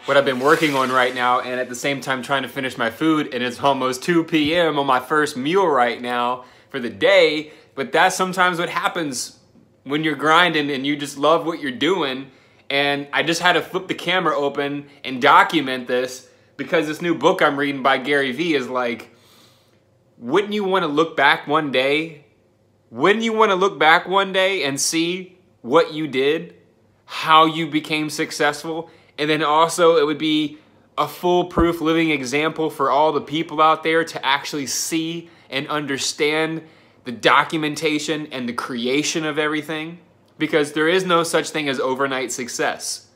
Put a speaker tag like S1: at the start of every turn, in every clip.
S1: what I've been working on right now, and at the same time trying to finish my food, and it's almost 2 p.m. on my first meal right now for the day. But that's sometimes what happens when you're grinding and you just love what you're doing. And I just had to flip the camera open and document this because this new book I'm reading by Gary Vee is like, wouldn't you want to look back one day? Wouldn't you want to look back one day and see what you did, how you became successful? And then also it would be a foolproof living example for all the people out there to actually see and understand the documentation and the creation of everything, because there is no such thing as overnight success.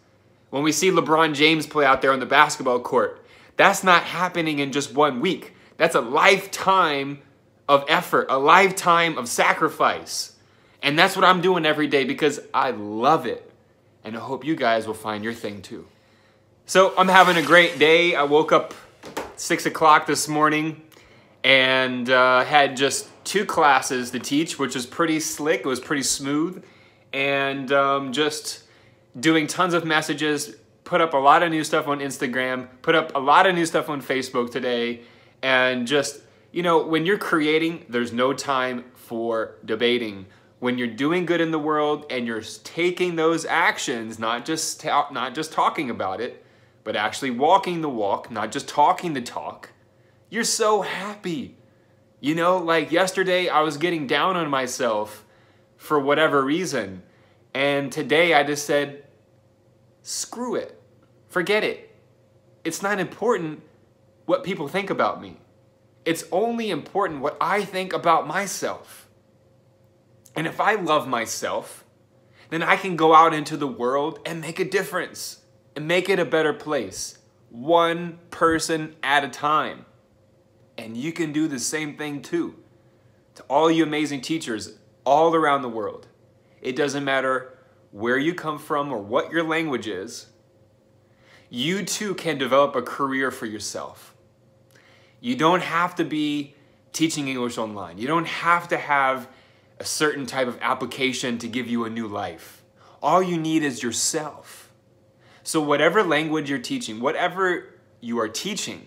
S1: When we see LeBron James play out there on the basketball court, that's not happening in just 1 week. That's a lifetime of effort, a lifetime of sacrifice. And that's what I'm doing every day because I love it. And I hope you guys will find your thing too. So I'm having a great day. I woke up 6 o'clock this morning and had just 2 classes to teach, which was pretty slick. It was pretty smooth. And just doing tons of messages, put up a lot of new stuff on Instagram, put up a lot of new stuff on Facebook today. And just, you know, when you're creating, there's no time for debating. When you're doing good in the world and you're taking those actions, not just talking about it, but actually walking the walk, not just talking the talk, you're so happy. You know, like yesterday I was getting down on myself for whatever reason. And today I just said, screw it, forget it. It's not important what people think about me. It's only important what I think about myself. And if I love myself, then I can go out into the world and make a difference and make it a better place, one person at a time. And you can do the same thing too. To all you amazing teachers all around the world, it doesn't matter where you come from or what your language is, you too can develop a career for yourself. You don't have to be teaching English online. You don't have to have a certain type of application to give you a new life. All you need is yourself. So whatever language you're teaching, whatever you are teaching,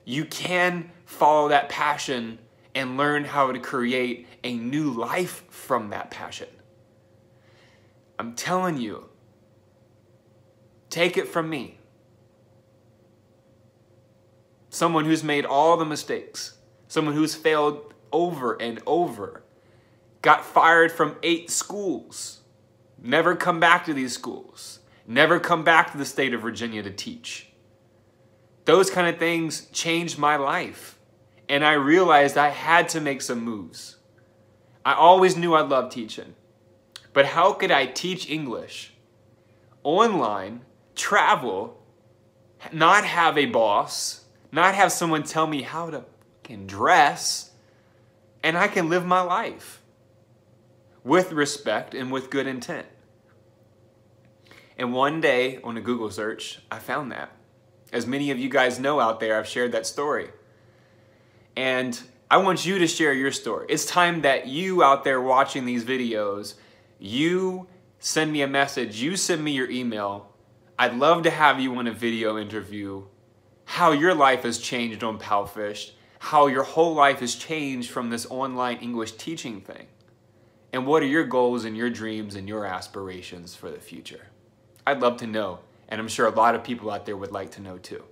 S1: you can follow that passion and learn how to create a new life from that passion. I'm telling you, take it from me. Someone who's made all the mistakes, someone who's failed over and over, got fired from 8 schools, never come back to these schools, never come back to the state of Virginia to teach. Those kind of things changed my life. And I realized I had to make some moves. I always knew I loved teaching. But how could I teach English online, travel, not have a boss, not have someone tell me how to fucking dress, and I can live my life with respect and with good intent? And one day on a Google search, I found that. As many of you guys know out there, I've shared that story. And I want you to share your story. It's time that you out there watching these videos, you send me a message, you send me your email. I'd love to have you on a video interview, how your life has changed on Palfish, how your whole life has changed from this online English teaching thing. And what are your goals and your dreams and your aspirations for the future? I'd love to know. And I'm sure a lot of people out there would like to know too.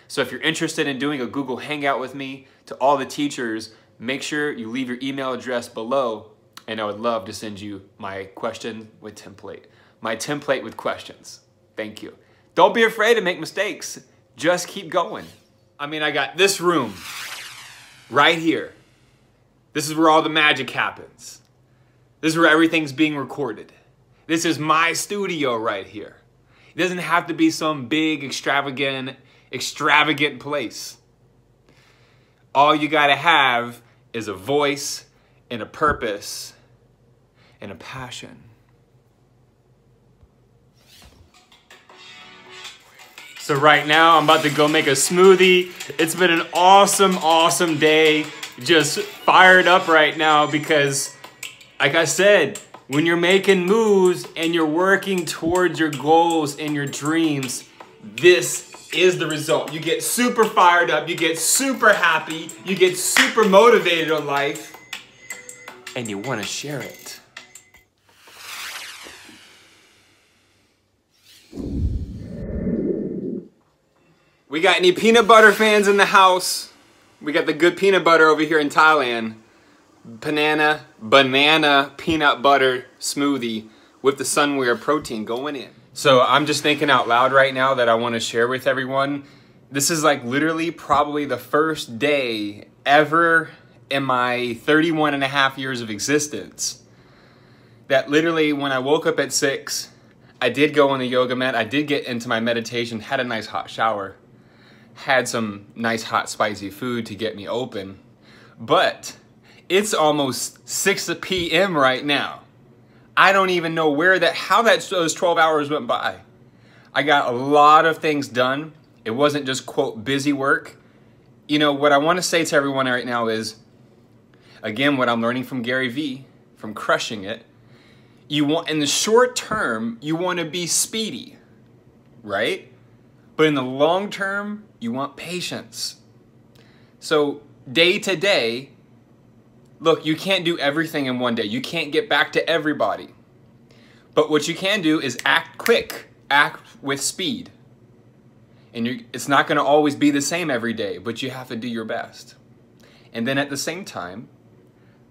S1: So if you're interested in doing a Google Hangout with me, to all the teachers, make sure you leave your email address below, and I would love to send you my question with template. My template with questions. Thank you. Don't be afraid to make mistakes. Just keep going. I mean, I got this room right here. This is where all the magic happens. This is where everything's being recorded. This is my studio right here. It doesn't have to be some big, extravagant place. All you gotta have is a voice and a purpose and a passion. So right now, I'm about to go make a smoothie. It's been an awesome, awesome day. Just fired up right now because, like I said, when you're making moves and you're working towards your goals and your dreams, this is the result. You get super fired up, you get super happy, you get super motivated on life, and you want to share it. We got any peanut butter fans in the house? We got the good peanut butter over here in Thailand. Banana peanut butter smoothie with the Sunwear protein going in. So I'm just thinking out loud right now that I want to share with everyone. This is like literally probably the first day ever in my 31 and a half years of existence that literally when I woke up at 6, I did go on the yoga mat, I did get into my meditation, had a nice hot shower, had some nice hot spicy food to get me open, but it's almost 6 p.m. right now. I don't even know how those 12 hours went by. I got a lot of things done. It wasn't just, quote, busy work. You know, what I want to say to everyone right now is, again, what I'm learning from Gary Vee, from Crushing It, in the short term, you want to be speedy, right? But in the long term, you want patience. So day to day, look, you can't do everything in one day. You can't get back to everybody. But what you can do is act quick, act with speed. And it's not going to always be the same every day, but you have to do your best. And then at the same time,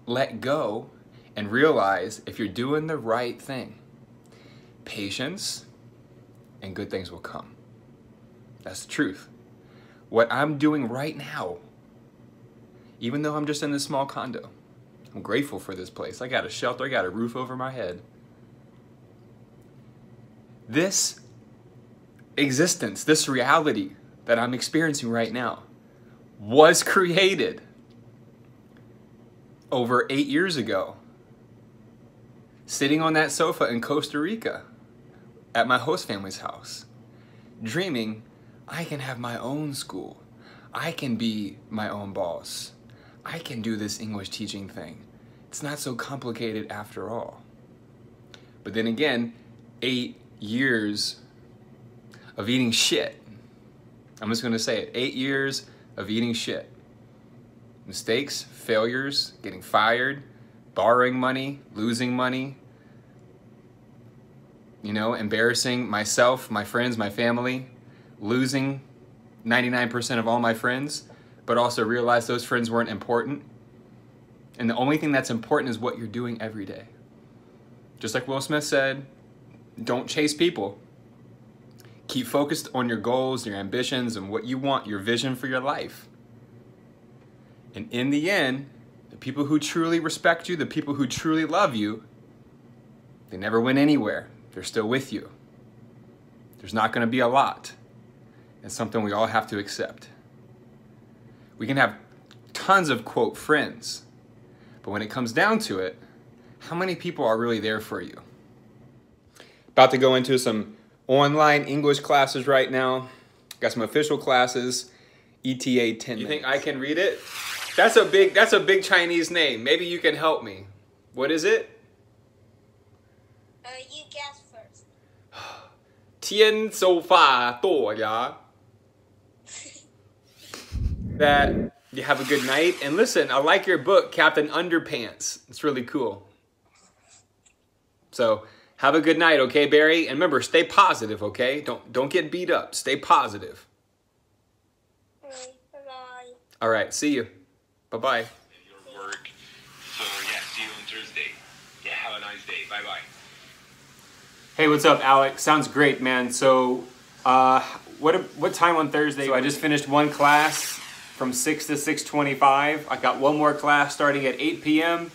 S1: let go and realize if you're doing the right thing, patience and good things will come. That's the truth. What I'm doing right now, even though I'm just in this small condo, I'm grateful for this place. I got a shelter, I got a roof over my head. This existence, this reality that I'm experiencing right now was created over 8 years ago, sitting on that sofa in Costa Rica at my host family's house, dreaming I can have my own school. I can be my own boss. I can do this English teaching thing. It's not so complicated after all. But then again, 8 years of eating shit. I'm just gonna say it, 8 years of eating shit. Mistakes, failures, getting fired, borrowing money, losing money, you know, embarrassing myself, my friends, my family, losing 99% of all my friends, but also realize those friends weren't important. And the only thing that's important is what you're doing every day. Just like Will Smith said, don't chase people. Keep focused on your goals, your ambitions, and what you want, your vision for your life. And in the end, the people who truly respect you, the people who truly love you, they never went anywhere. They're still with you. There's not going to be a lot. It's something we all have to accept. We can have tons of, quote, friends, but when it comes down to it, how many people are really there for you? About to go into some online English classes right now. Got some official classes, ETA 10 minutes. You think I can read it? That's a big Chinese name. Maybe you can help me. What is it?
S2: You guess first.
S1: 天手法多呀. That you have a good night. And listen, I like your book, Captain Underpants. It's really cool. So have a good night, okay, Barry? And remember, stay positive, okay? Don't get beat up. Stay positive.
S2: Bye-bye.
S1: All right, see you. Bye-bye.
S3: Your work. So yeah, see you on Thursday. Yeah, have a nice day. Bye-bye.
S1: Hey, what's up, Alex? Sounds great, man. So, what time on Thursday? So I just finished one class from 6 to 6:25. I got one more class starting at 8 p.m.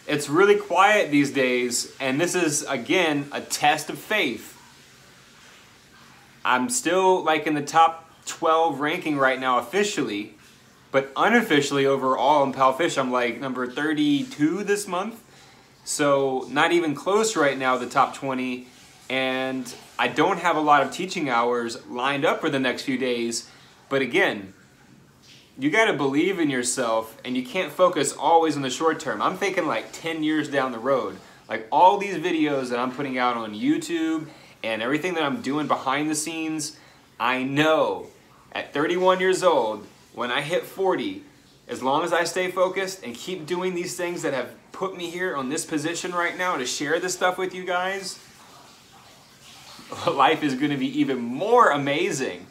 S1: It's really quiet these days, and this is, again, a test of faith. I'm still like in the top 12 ranking right now officially, but unofficially overall in Palfish, I'm like number 32 this month. So not even close right now to the top 20, and I don't have a lot of teaching hours lined up for the next few days. But again, you got to believe in yourself, and you can't focus always on the short term. I'm thinking like 10 years down the road. Like all these videos that I'm putting out on YouTube and everything that I'm doing behind the scenes, I know at 31 years old, when I hit 40, as long as I stay focused and keep doing these things that have put me here on this position right now to share this stuff with you guys, life is going to be even more amazing.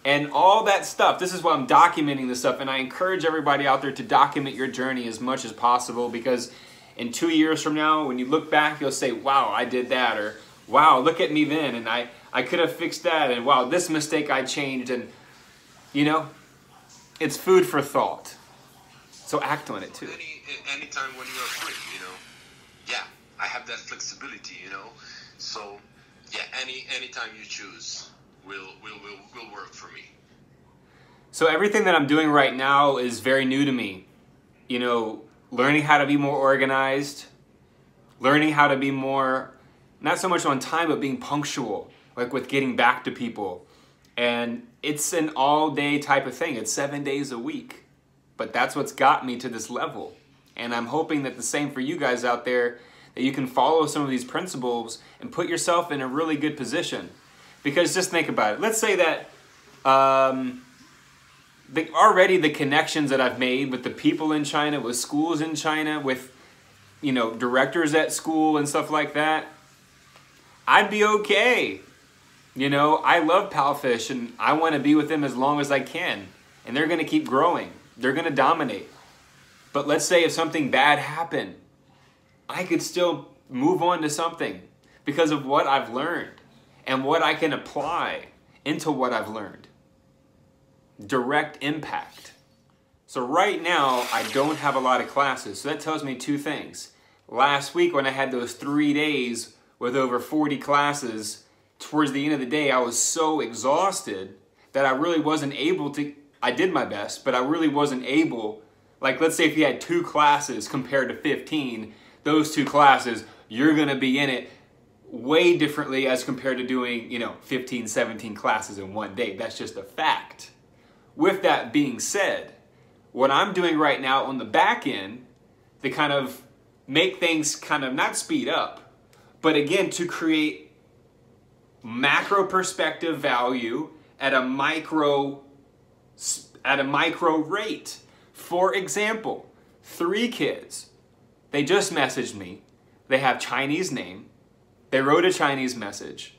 S1: And all that stuff, this is why I'm documenting this stuff, and I encourage everybody out there to document your journey as much as possible, because in 2 years from now, when you look back, you'll say, wow, I did that, or wow, look at me then, and I could have fixed that, and wow, this mistake I changed, and you know, it's food for thought. So act on it too.
S3: Anytime when you are free, you know. Yeah, I have that flexibility, you know. So yeah, anytime you choose will work for me.
S1: So everything that I'm doing right now is very new to me. You know, learning how to be more organized, learning how to be more, not so much on time, but being punctual, like with getting back to people. And it's an all-day type of thing. It's 7 days a week. But that's what's got me to this level. And I'm hoping that the same for you guys out there, that you can follow some of these principles and put yourself in a really good position. Because just think about it. Let's say that already the connections that I've made with the people in China, with schools in China, with, you know, directors at school and stuff like that, I'd be okay. You know, I love Palfish and I want to be with them as long as I can. And they're going to keep growing. They're going to dominate. But let's say if something bad happened, I could still move on to something because of what I've learned and what I can apply into what I've learned. Direct impact. So right now, I don't have a lot of classes. So that tells me two things. Last week when I had those 3 days with over 40 classes, towards the end of the day, I was so exhausted that I really wasn't able to, I did my best, but I really wasn't able, like let's say if you had 2 classes compared to 15, those 2 classes, you're gonna be in it way differently as compared to doing, you know, 15, 17 classes in one day. That's just a fact. With that being said, what I'm doing right now on the back end to kind of make things kind of not speed up, but again, to create macro perspective value at a micro rate. For example, 3 kids, they just messaged me. They have Chinese name. They wrote a Chinese message.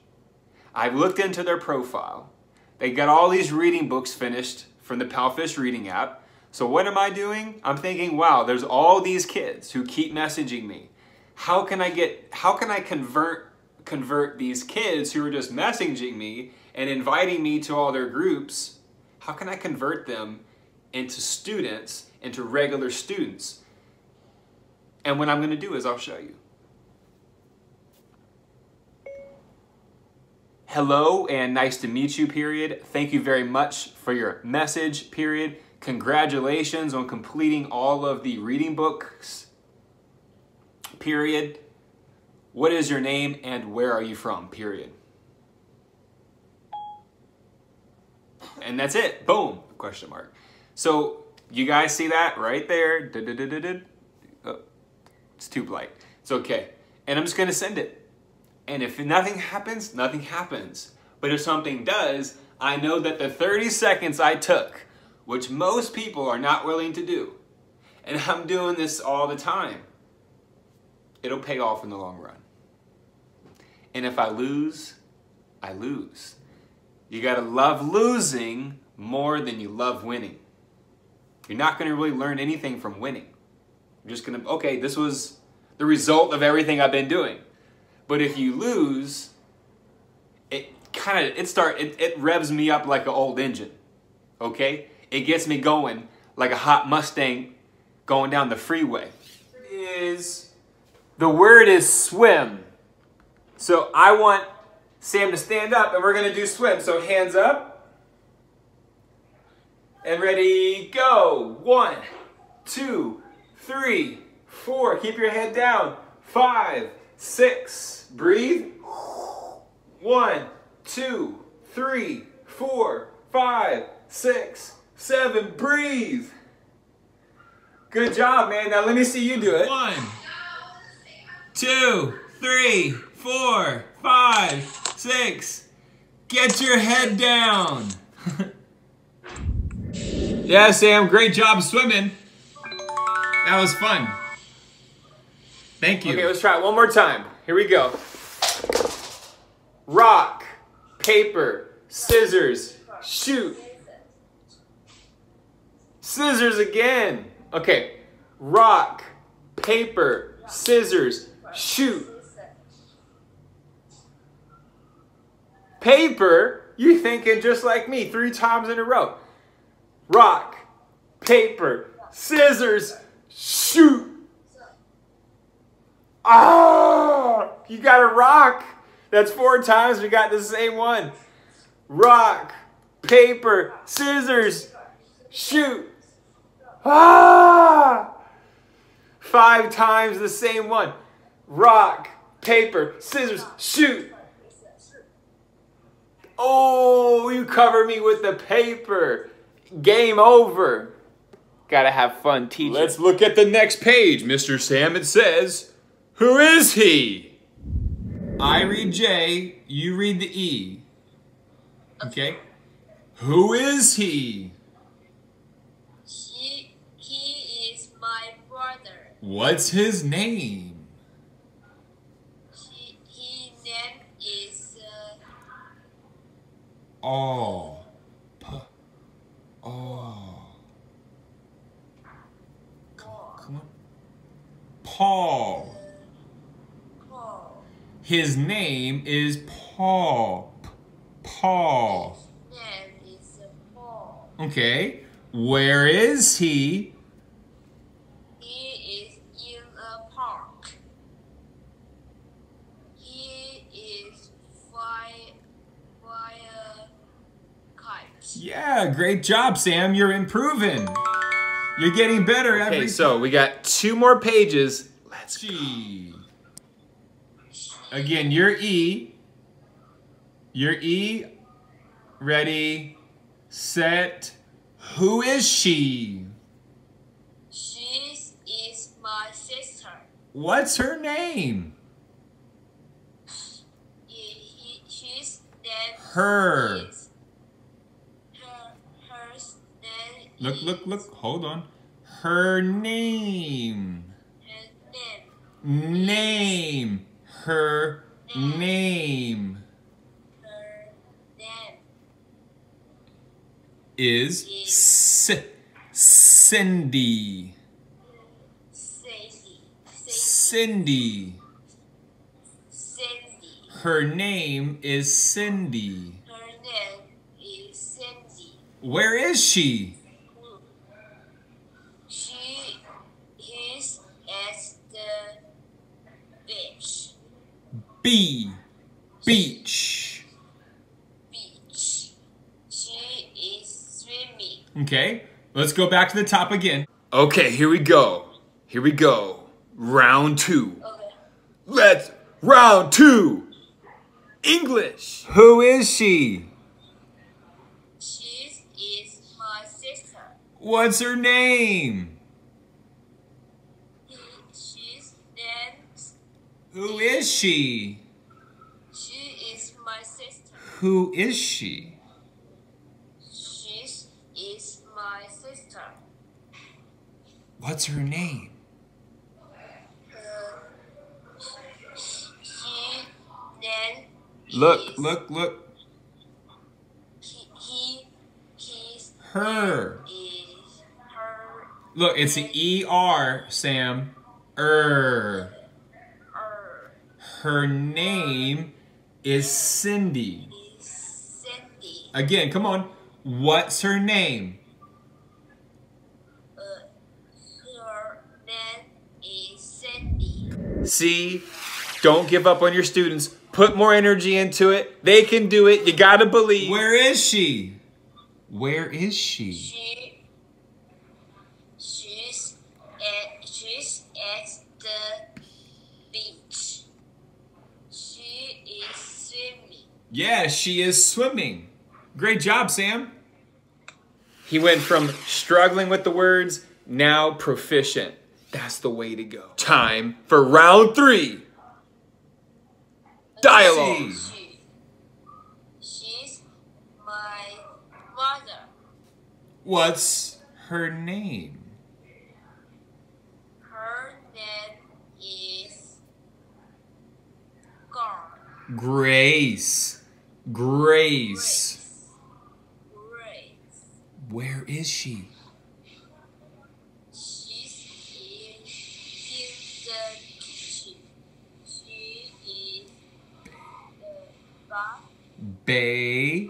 S1: I've looked into their profile. They got all these reading books finished from the Palfish reading app. So what am I doing? I'm thinking, wow, there's all these kids who keep messaging me. How can I convert these kids who are just messaging me and inviting me to all their groups? How can I convert them into students, into regular students? And what I'm going to do is I'll show you. Hello and nice to meet you, period. Thank you very much for your message, period. Congratulations on completing all of the reading books, period. What is your name and where are you from, period. And that's it. Boom. Question mark. So you guys see that right there? Oh, it's too bright. It's okay. And I'm just going to send it. And if nothing happens, nothing happens. But if something does, I know that the 30 seconds I took, which most people are not willing to do, and I'm doing this all the time, it'll pay off in the long run. And if I lose, I lose. You gotta love losing more than you love winning. You're not gonna really learn anything from winning. You're just gonna, okay, this was the result of everything I've been doing. But if you lose, it revs me up like an old engine, okay? It gets me going like a hot Mustang going down the freeway. The word is swim. So I want Sam to stand up and we're gonna do swim. So hands up and ready, go. 1, 2, 3, 4. Keep your head down. 5, 6. Breathe. 1, 2, 3, 4, 5, 6, 7. Breathe. Good job, man. Now let me see you do it. 1, 2, 3, 4, 5, 6. Get your head down. Yeah, Sam, great job swimming. That was fun. Thank you. Okay, let's try it one more time. Here we go. Rock, paper, scissors, shoot. Scissors again. Okay. Rock, paper, scissors, shoot. Paper? You thinking just like me 3 times in a row. Rock, paper, scissors, shoot. Ah! You got a rock. That's 4 times we got the same one. Rock, paper, scissors, shoot. Ah! 5 times the same one. Rock, paper, scissors, shoot. Oh, you cover me with the paper. Game over. Gotta have fun teaching. Let's look at the next page, Mr. Sam. It says, who is he? I read J, you read the E. Okay? Who is he?
S2: He is my brother.
S1: What's his name?
S2: His name is
S1: Oh. Come on. Paul.
S2: Paul.
S1: His name is Paul. Paul.
S2: His name is Paul.
S1: Okay. Where is he?
S2: He is in a park. He is fly a kite.
S1: Yeah, great job, Sam. You're improving. You're getting better every time. Okay, so we got 2 more pages. Let's see. Again, your E. Your E. Ready, set. Who is she?
S2: She is my sister.
S1: What's her name?
S2: She's name
S1: Her.
S2: Is her name
S1: Look. Hold on. Her name.
S2: Her name.
S1: Name. Her name.
S2: Her name
S1: Is Cindy. Cindy. Her name is Cindy.
S2: Her name is Cindy.
S1: Where is she?
S2: She is at the beach.
S1: Beach.
S2: Beach. She is swimming.
S1: Okay, let's go back to the top again. Okay, here we go. Round 2.
S2: Okay.
S1: Round 2. English. Who is she?
S2: She is my sister.
S1: What's her name?
S2: She's named.
S1: Who is she?
S2: She is my sister.
S1: Who is she?
S2: She is my sister.
S1: What's her name?
S2: She then.
S1: Look.
S2: He's
S1: Her.
S2: is her.
S1: Look, it's the E-R, Sam. Her name is Cindy.
S2: Is Cindy.
S1: Again, come on. What's her name?
S2: Her name is Cindy.
S1: See? Don't give up on your students. Put more energy into it. They can do it. You gotta believe. Where is she? Where is she?
S2: She's at the beach. She is swimming.
S1: Yeah, she is swimming. Great job, Sam. He went from struggling with the words, now proficient. That's the way to go. Time for round 3. Dialogue.
S2: She
S1: What's her name?
S2: Her name is Girl.
S1: Grace. Grace.
S2: Grace.
S1: Where is she?
S2: She's in the kitchen. She is the bath.
S1: Bay.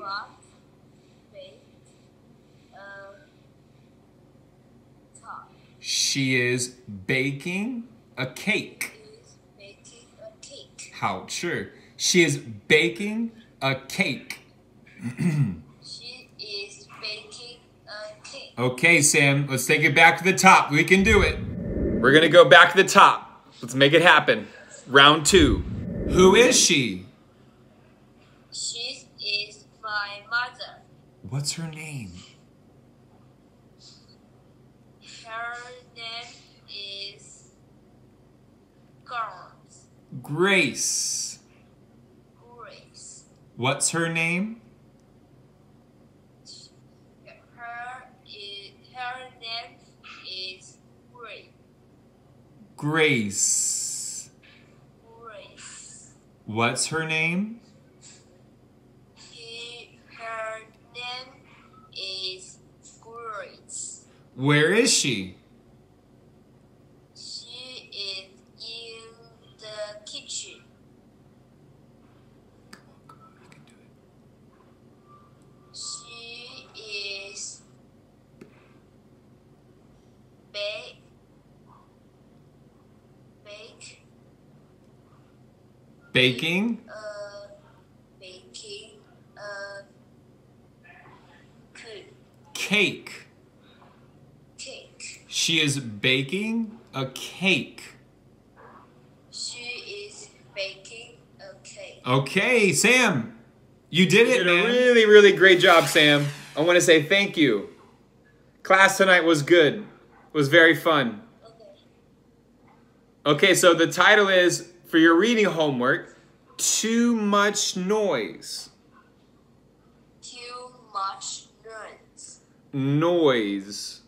S1: She is baking a cake.
S2: Is making a cake.
S1: How? Sure. She is baking a cake.
S2: She is baking a cake.
S1: Okay, Sam, let's take it back to the top. We can do it. We're gonna go back to the top. Let's make it happen. Round 2. Who is she?
S2: She is my mother.
S1: What's her name?
S2: Her name is Girls.
S1: Grace.
S2: Grace.
S1: What's her name?
S2: Her name is Grace.
S1: Grace.
S2: Grace.
S1: What's her name?
S2: Her name is Grace.
S1: Where is she?
S2: She is in the kitchen. She is
S1: Baking.
S2: baking a
S1: Cake.
S2: cake.
S1: She is baking a cake.
S2: She is baking a cake.
S1: Okay, Sam. You did it, man.
S4: You did a really, really great job, Sam. I want to say thank you. Class tonight was good. It was very fun.
S2: Okay.
S4: Okay, so the title is, for your reading homework, Too Much Noise.
S2: Too much noise.
S4: Noise.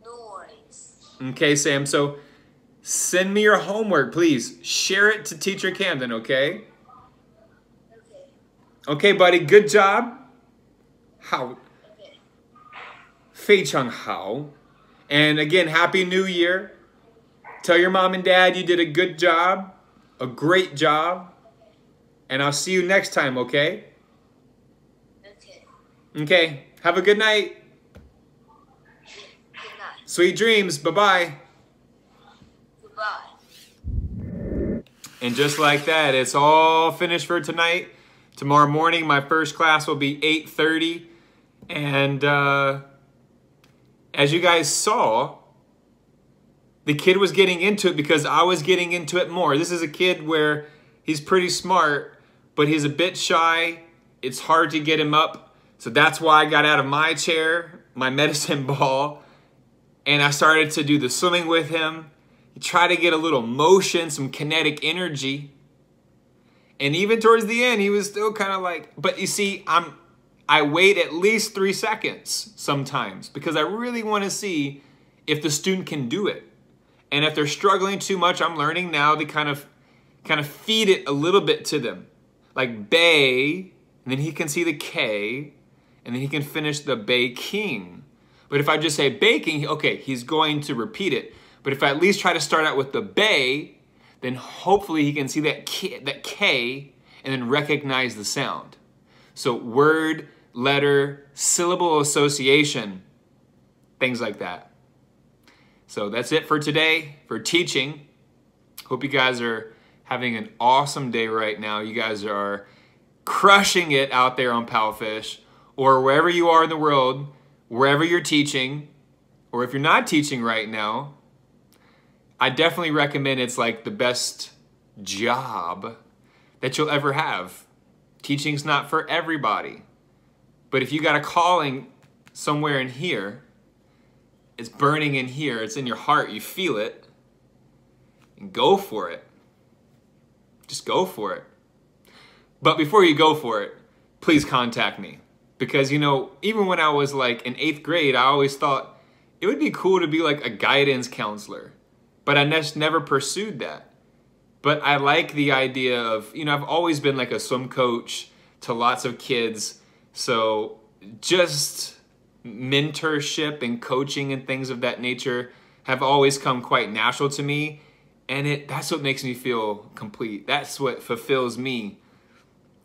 S2: Noise.
S4: Okay, Sam, so send me your homework, please. Share it to Teacher Camden, okay?
S2: Okay.
S4: Okay, buddy, good job. 好.
S2: Okay.
S4: 非常好. And again, Happy New Year. Tell your mom and dad you did a good job, a great job. And I'll see you next time, okay?
S2: Okay.
S4: Okay, have a good night.
S2: Good night.
S4: Sweet dreams. Bye-bye.
S2: Goodbye.
S4: And just like that, it's all finished for tonight. Tomorrow morning, my first class will be 8:30. And as you guys saw, the kid was getting into it because I was getting into it more. This is a kid where he's pretty smart, but he's a bit shy. It's hard to get him up. So that's why I got out of my chair, my medicine ball, and I started to do the swimming with him. Try to get a little motion, some kinetic energy. And even towards the end, he was still kind of like, but you see, I wait at least 3 seconds sometimes because I really want to see if the student can do it. And if they're struggling too much, I'm learning now to kind of feed it a little bit to them. Like bay, and then he can see the K, and then he can finish the baking. But if I just say baking, okay, he's going to repeat it. But if I at least try to start out with the bay, then hopefully he can see that K and then recognize the sound. So word, letter, syllable association, things like that. So that's it for today, for teaching. Hope you guys are having an awesome day right now. You guys are crushing it out there on Powfish, or wherever you are in the world, wherever you're teaching, or if you're not teaching right now, I definitely recommend it's like the best job that you'll ever have. Teaching's not for everybody. But if you got a calling somewhere in here, it's burning in here, it's in your heart, you feel it, and go for it. Just go for it. But before you go for it, please contact me. Because, you know, even when I was like in 8th grade, I always thought it would be cool to be like a guidance counselor. But I just never pursued that. But I like the idea of, you know, I've always been like a swim coach to lots of kids. So just mentorship and coaching and things of that nature have always come quite natural to me. And that's what makes me feel complete. That's what fulfills me.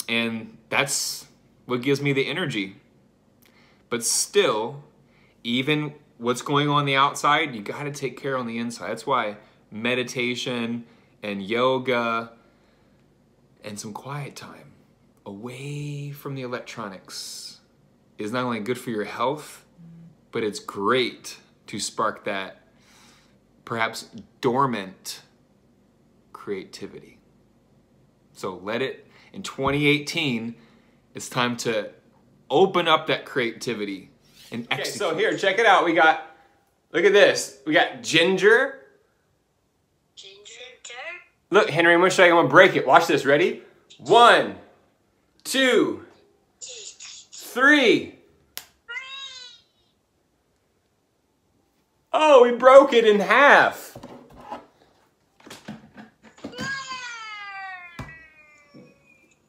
S4: And that's what gives me the energy. But still, even what's going on the outside, you got to take care on the inside. That's why meditation and yoga and some quiet time away from the electronics is not only good for your health, but it's great to spark that perhaps dormant creativity. So let it, in 2018, it's time to open up that creativity and execute. Okay, so here, check it out. We got, look at this. We got ginger.
S2: Ginger.
S4: Look, Henry, I'm going to break it. Watch this. Ready? 1, 2, 3. Oh, we broke it in half.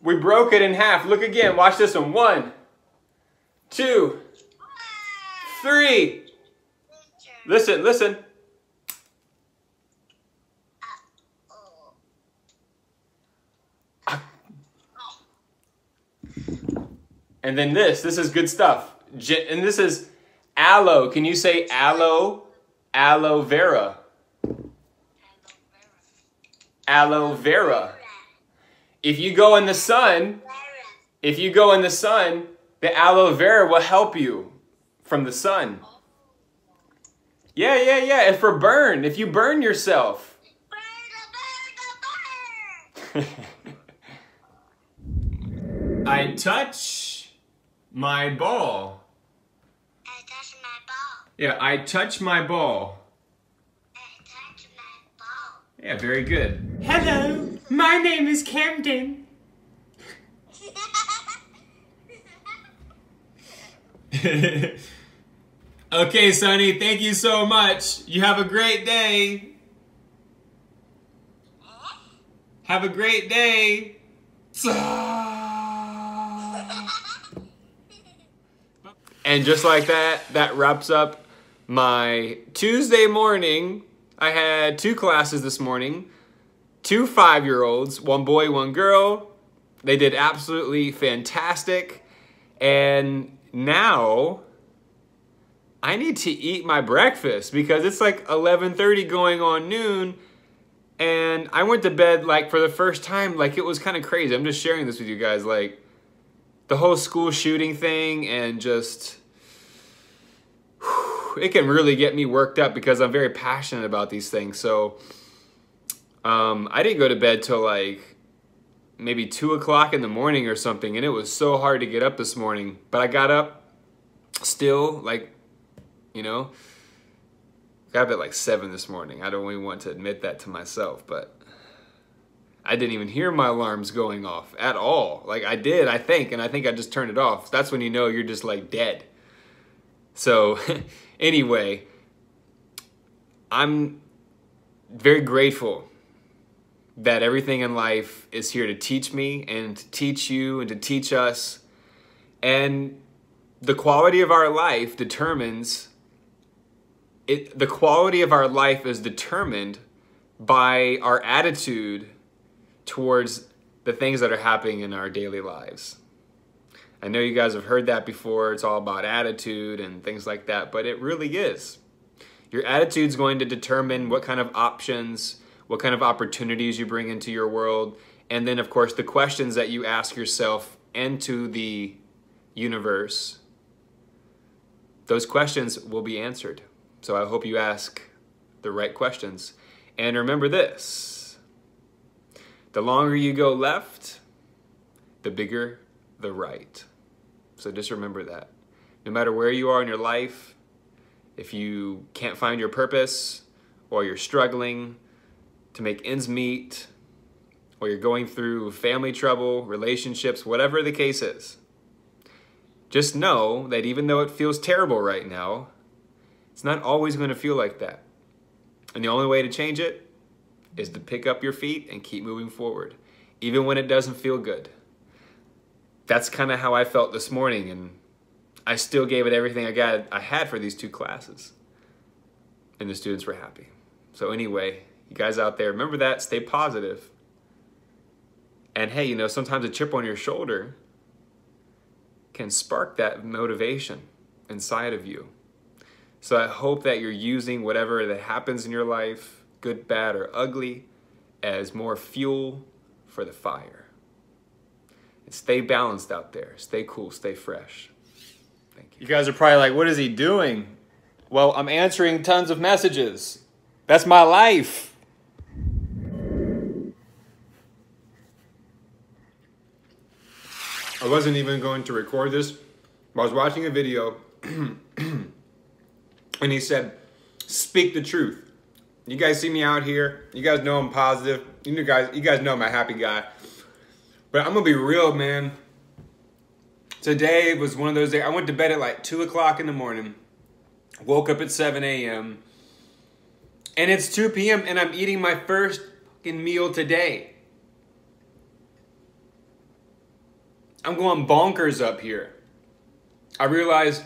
S4: We broke it in half. Look again. Watch this one. 1, 2, 3. Listen, listen. And then this is good stuff. And this is aloe. Can you say aloe? Aloe vera. Aloe vera. If you go in the sun, the aloe vera will help you from the sun. Yeah. And for burn, if you burn yourself. I touch my ball.
S2: I touch my ball.
S4: Yeah, I touch my ball.
S2: I touch my ball.
S4: Yeah, very good.
S1: Hello, my name is Camden. Okay, Sonny, thank you so much. You have a great day. Have a great day. And just like that, that wraps up my Tuesday morning. I had 2 classes this morning, 2 5-year-olds, 1 boy, 1 girl. They did absolutely fantastic. And now I need to eat my breakfast because it's like 11:30 going on noon. And I went to bed like for the first time, like it was kind of crazy. I'm just sharing this with you guys, like the whole school shooting thing, and just, it can really get me worked up because I'm very passionate about these things. So I didn't go to bed till like maybe 2 o'clock in the morning or something, and it was so hard to get up this morning. But I got up still, like, you know, got up at like 7 this morning. I don't even want to admit that to myself, but I didn't even hear my alarms going off at all. Like I did, I think I just turned it off. That's when you know you're just like dead. So anyway, I'm very grateful that everything in life is here to teach me and to teach you and to teach us. And the quality of our life determines the quality of our life is determined by our attitude towards the things that are happening in our daily lives. I know you guys have heard that before. It's all about attitude and things like that, but it really is. Your attitude is going to determine what kind of options, what kind of opportunities you bring into your world, and then, of course, the questions that you ask yourself and to the universe. Those questions will be answered. So I hope you ask the right questions. And remember this: the longer you go left, the bigger the right. So just remember that. No matter where you are in your life, if you can't find your purpose, or you're struggling to make ends meet, or you're going through family trouble, relationships, whatever the case is, just know that even though it feels terrible right now, it's not always going to feel like that. And the only way to change it is to pick up your feet and keep moving forward, even when it doesn't feel good. That's kind of how I felt this morning, and I still gave it everything I had for these 2 classes. And the students were happy. So anyway, you guys out there, remember that, stay positive. And hey, you know, sometimes a chip on your shoulder can spark that motivation inside of you. So I hope that you're using whatever that happens in your life, good, bad, or ugly, as more fuel for the fire. And stay balanced out there. Stay cool, stay fresh. Thank you. You guys are probably like, what is he doing? Well, I'm answering tons of messages. That's my life. I wasn't even going to record this, but I was watching a video and he said, speak the truth. You guys see me out here. You guys know I'm positive. You guys know I'm a happy guy. But I'm going to be real, man. Today was one of those days. I went to bed at like 2 o'clock in the morning. Woke up at 7 a.m. And it's 2 p.m. and I'm eating my first fucking meal today. I'm going bonkers up here. I realized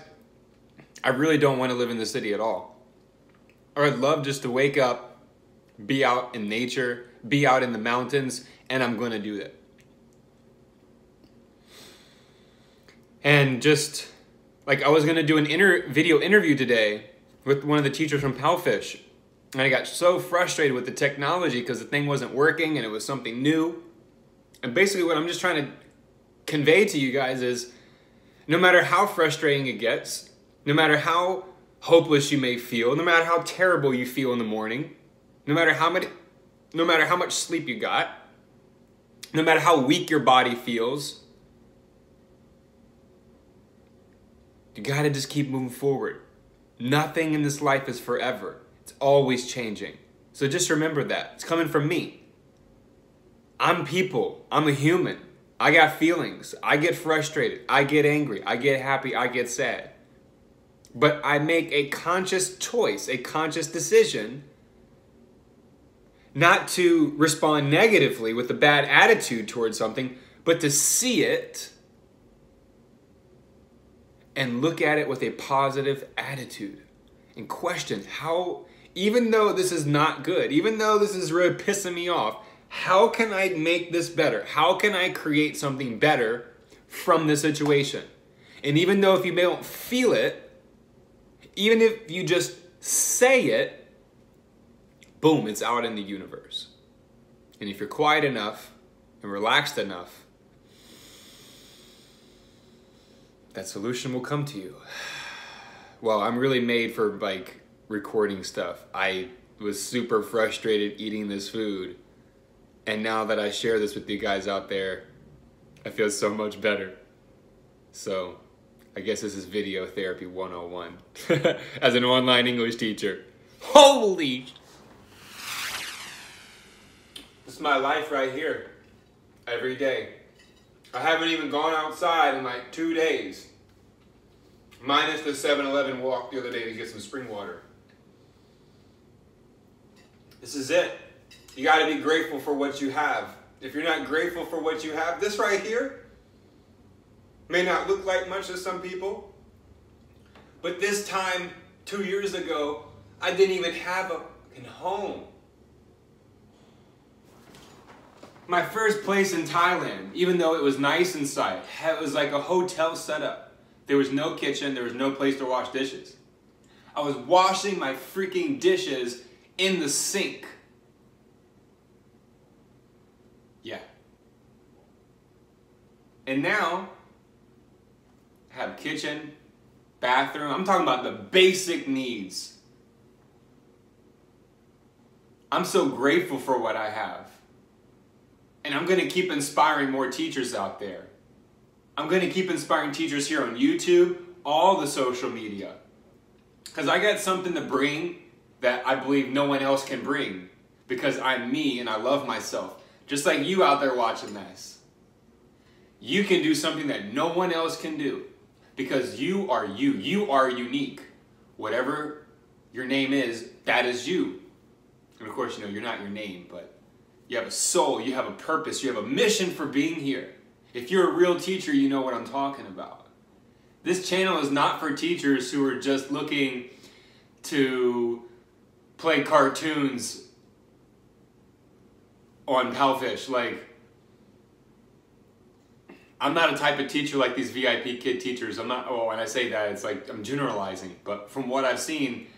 S1: I really don't want to live in the city at all. Or I'd love just to wake up, be out in nature, be out in the mountains, and I'm going to do that. And just like I was going to do an video interview today with one of the teachers from Palfish. And I got so frustrated with the technology because the thing wasn't working and it was something new. And basically what I'm just trying to convey to you guys is no matter how frustrating it gets, no matter how hopeless you may feel, no matter how terrible you feel in the morning, no matter how much sleep you got, no matter how weak your body feels, you gotta just keep moving forward. Nothing in this life is forever. It's always changing. So just remember that. It's coming from me. I'm people. I'm a human. I got feelings. I get frustrated. I get angry. I get happy. I get sad. But I make a conscious choice, a conscious decision not to respond negatively with a bad attitude towards something, but to see it and look at it with a positive attitude and question how, even though this is not good, even though this is really pissing me off, how can I make this better? How can I create something better from this situation? And even though if you don't feel it, even if you just say it, boom, it's out in the universe. And if you're quiet enough and relaxed enough, that solution will come to you. Well, I'm really made for like recording stuff. I was super frustrated eating this food. And now that I share this with you guys out there, I feel so much better. So I guess this is video therapy 101 as an online English teacher. Holy! This is my life right here. Every day. I haven't even gone outside in like 2 days. Minus the 7-Eleven walk the other day to get some spring water. This is it. You got to be grateful for what you have. If you're not grateful for what you have, this right here may not look like much to some people, but this time 2 years ago, I didn't even have a fucking home. My first place in Thailand, even though it was nice inside, it was like a hotel setup. There was no kitchen, there was no place to wash dishes. I was washing my freaking dishes in the sink. Yeah. And now, I have kitchen, bathroom. I'm talking about the basic needs. I'm so grateful for what I have. And I'm going to keep inspiring more teachers out there. I'm going to keep inspiring teachers here on YouTube, all the social media. Because I got something to bring that I believe no one else can bring. Because I'm me and I love myself. Just like you out there watching this. You can do something that no one else can do. because you are you. You are unique. Whatever your name is, that is you. And of course, you know, you're not your name, but you have a soul, you have a purpose, you have a mission for being here. If you're a real teacher, you know what I'm talking about. This channel is not for teachers who are just looking to play cartoons on Palfish. Like, I'm not a type of teacher like these VIP kid teachers. I'm not, oh, when I say that, it's like I'm generalizing. But from what I've seen,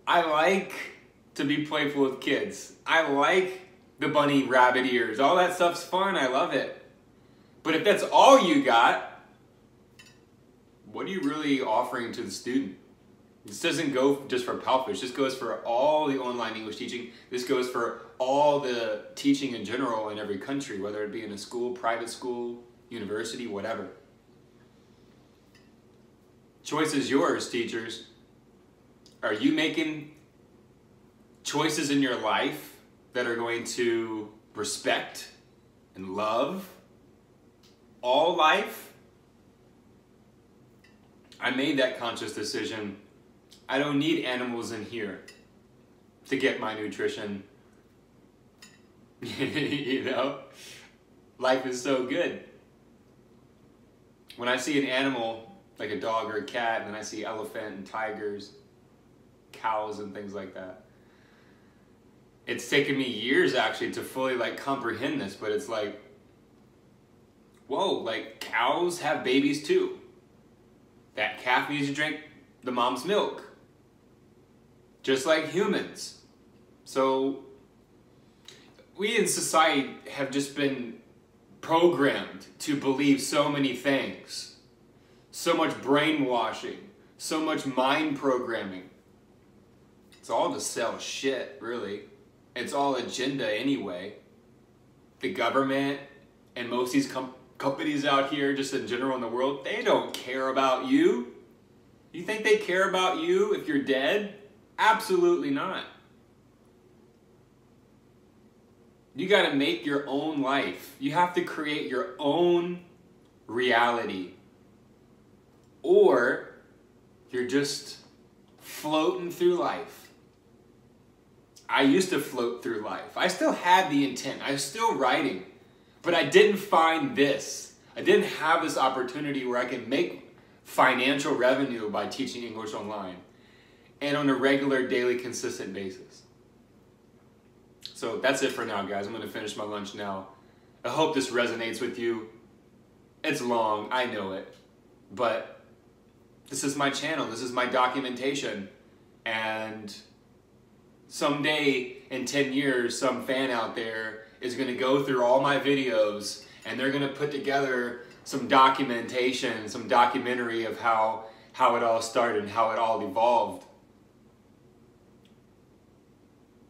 S1: I like to be playful with kids. I like the bunny rabbit ears. All that stuff's fun. I love it. But if that's all you got, what are you really offering to the student? This doesn't go just for Palfish. This goes for all the online English teaching. This goes for all the teaching in general in every country, whether it be in a school, private school, university, whatever. Choice is yours, teachers. Are you making choices in your life that are going to respect and love all life? I made that conscious decision. I don't need animals in here to get my nutrition. You know? Life is so good. When I see an animal, like a dog or a cat, and then I see elephant and tigers, cows and things like that, it's taken me years actually to fully like comprehend this, but it's like, whoa, like cows have babies too. That calf needs to drink the mom's milk, just like humans. So we in society have just been programmed to believe so many things, so much brainwashing, so much mind programming. It's all to sell shit, really. It's all agenda anyway. The government and most of these companies out here, just in general in the world, they don't care about you. You think they care about you if you're dead? Absolutely not. You got to make your own life. You have to create your own reality. Or you're just floating through life. I used to float through life. I still had the intent. I was still writing. But I didn't find this. I didn't have this opportunity where I can make financial revenue by teaching English online and on a regular, daily, consistent basis. So that's it for now, guys. I'm going to finish my lunch now. I hope this resonates with you. It's long, I know it. But this is my channel. This is my documentation. And someday, in 10 years, some fan out there is going to go through all my videos and they're going to put together some documentation, some documentary of how it all started and how it all evolved.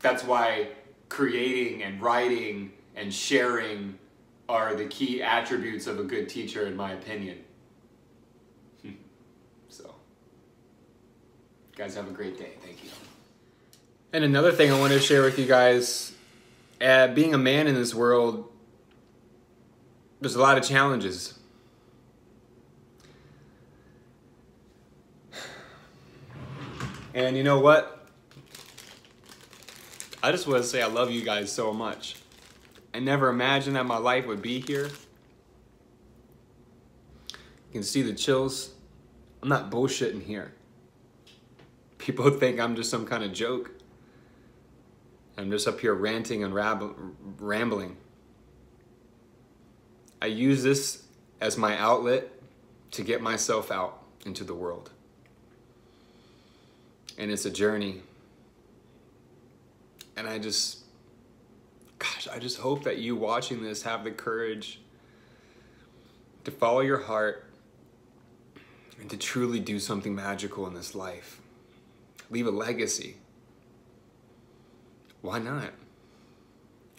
S1: That's why creating and writing and sharing are the key attributes of a good teacher, in my opinion. So, guys, have a great day. Thank you. And another thing I want to share with you guys, being a man in this world, there's a lot of challenges. And you know what? I just want to say I love you guys so much. I never imagined that my life would be here. You can see the chills. I'm not bullshitting here. People think I'm just some kind of joke. I'm just up here ranting and rambling. I use this as my outlet to get myself out into the world. And it's a journey. And I just hope that you watching this have the courage to follow your heart and to truly do something magical in this life. Leave a legacy. Why not?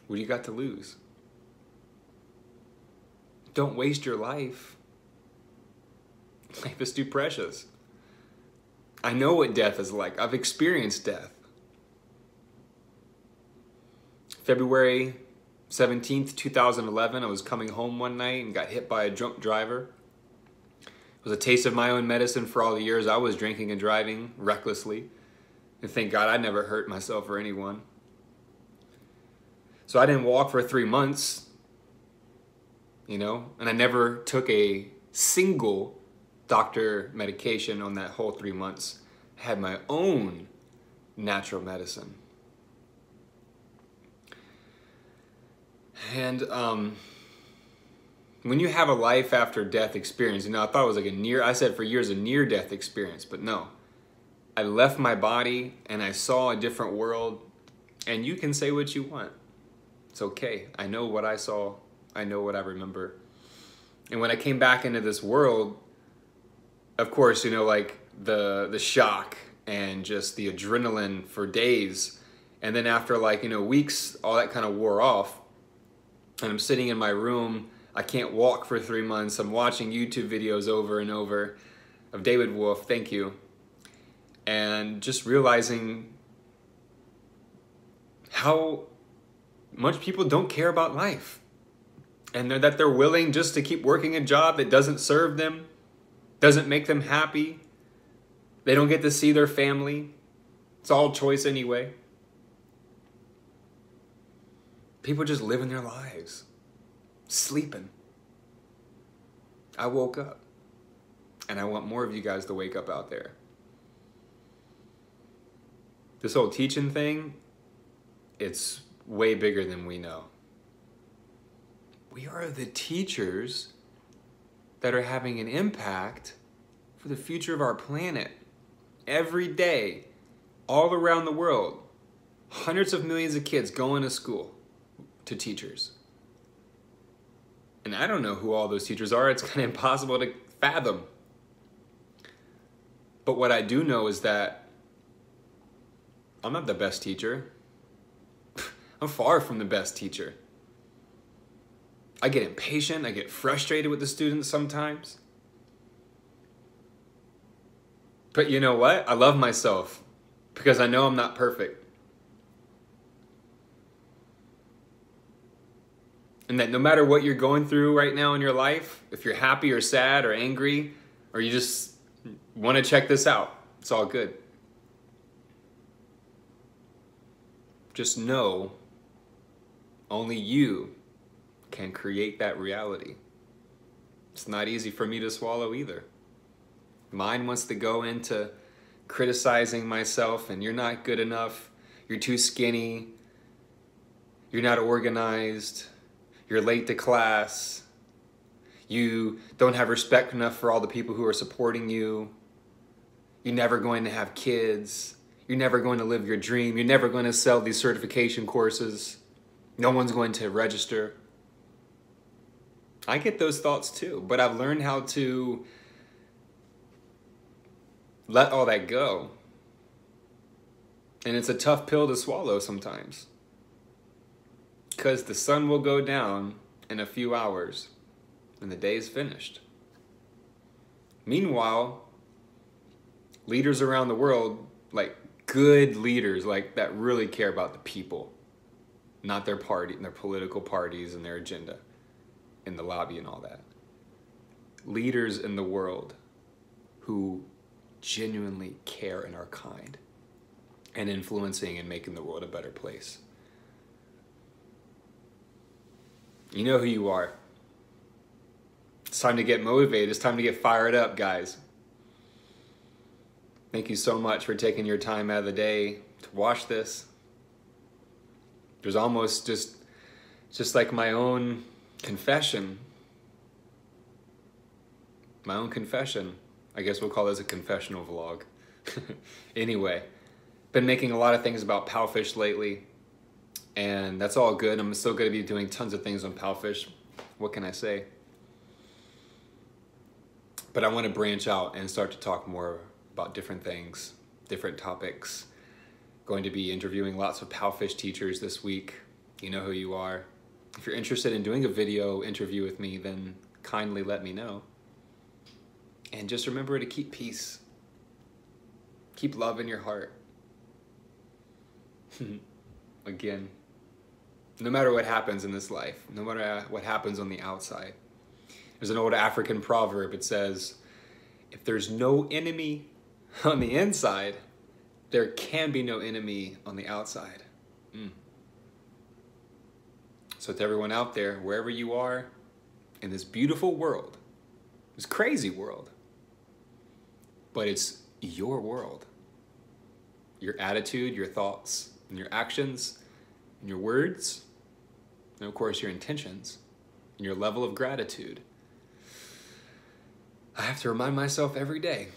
S1: What do you got to lose? Don't waste your life. Life is too precious. I know what death is like. I've experienced death. February 17th, 2011, I was coming home one night and got hit by a drunk driver. It was a taste of my own medicine for all the years I was drinking and driving recklessly. And thank God I never hurt myself or anyone. So I didn't walk for 3 months, you know, and I never took a single doctor medication on that whole 3 months. I had my own natural medicine. And when you have a life after death experience, you know, I thought it was like I said for years, a near death experience, but no. I left my body and I saw a different world, and you can say what you want. It's okay. I know what I saw. I know what I remember. And when I came back into this world, of course, you know, like the shock and just the adrenaline for days. And then after like, you know, weeks, all that kind of wore off. And I'm sitting in my room. I can't walk for 3 months. I'm watching YouTube videos over and over of David Wolf. Thank you. And just realizing how much people don't care about life. And that they're willing just to keep working a job that doesn't serve them, doesn't make them happy. They don't get to see their family. It's all choice anyway. People just living their lives, sleeping. I woke up, and I want more of you guys to wake up out there. This whole teaching thing, it's way bigger than we know. We are the teachers that are having an impact for the future of our planet. Every day, all around the world, hundreds of millions of kids going to school to teachers. And I don't know who all those teachers are. It's kind of impossible to fathom. But what I do know is that I'm not the best teacher. I'm far from the best teacher. I get impatient. I get frustrated with the students sometimes. But you know what? I love myself because I know I'm not perfect. And that no matter what you're going through right now in your life, if you're happy or sad or angry, or you just want to check this out, it's all good. Just know only you can create that reality. It's not easy for me to swallow either. Mine wants to go into criticizing myself, and you're not good enough, you're too skinny, you're not organized, you're late to class, you don't have respect enough for all the people who are supporting you, you're never going to have kids, you're never going to live your dream, you're never going to sell these certification courses, no one's going to register. I get those thoughts too, but I've learned how to let all that go. And it's a tough pill to swallow sometimes, because the sun will go down in a few hours and the day is finished. Meanwhile, leaders around the world, like good leaders, like that really care about the people, not their party and their political parties and their agenda in the lobby and all that. Leaders in the world who genuinely care and are kind and influencing and making the world a better place. You know who you are. It's time to get motivated. It's time to get fired up, guys. Thank you so much for taking your time out of the day to watch this. There's almost just like my own confession. My own confession. I guess we'll call this a confessional vlog. Anyway, been making a lot of things about Powfish lately, and that's all good. I'm still going to be doing tons of things on Powfish. What can I say? But I want to branch out and start to talk more about different things, different topics. Going to be interviewing lots of Powfish teachers this week. You know who you are. If you're interested in doing a video interview with me, then kindly let me know. And just remember to keep peace. Keep love in your heart. Again, no matter what happens in this life, no matter what happens on the outside. There's an old African proverb. It says, if there's no enemy on the inside, there can be no enemy on the outside. So to everyone out there, wherever you are in this beautiful world, this crazy world, but it's your world. Your attitude, your thoughts, and your actions, and your words, and of course your intentions, and your level of gratitude. I have to remind myself every day.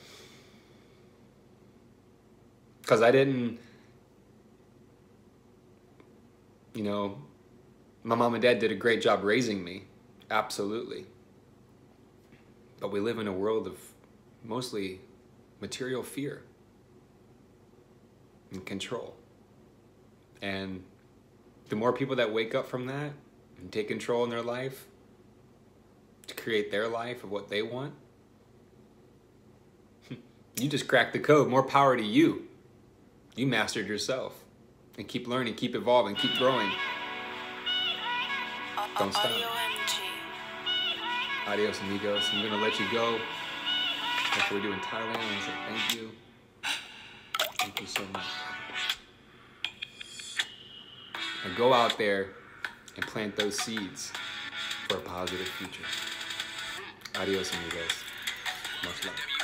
S1: Because I didn't, you know, my mom and dad did a great job raising me, absolutely. But we live in a world of mostly material fear and control. And the more people that wake up from that and take control in their life to create their life of what they want, you just cracked the code. More power to you. You mastered yourself. And keep learning, keep evolving, keep growing. Don't stop. Adios, amigos. I'm gonna let you go. Like we do in Thailand, I say thank you. Thank you so much. And go out there and plant those seeds for a positive future. Adios, amigos. Much love.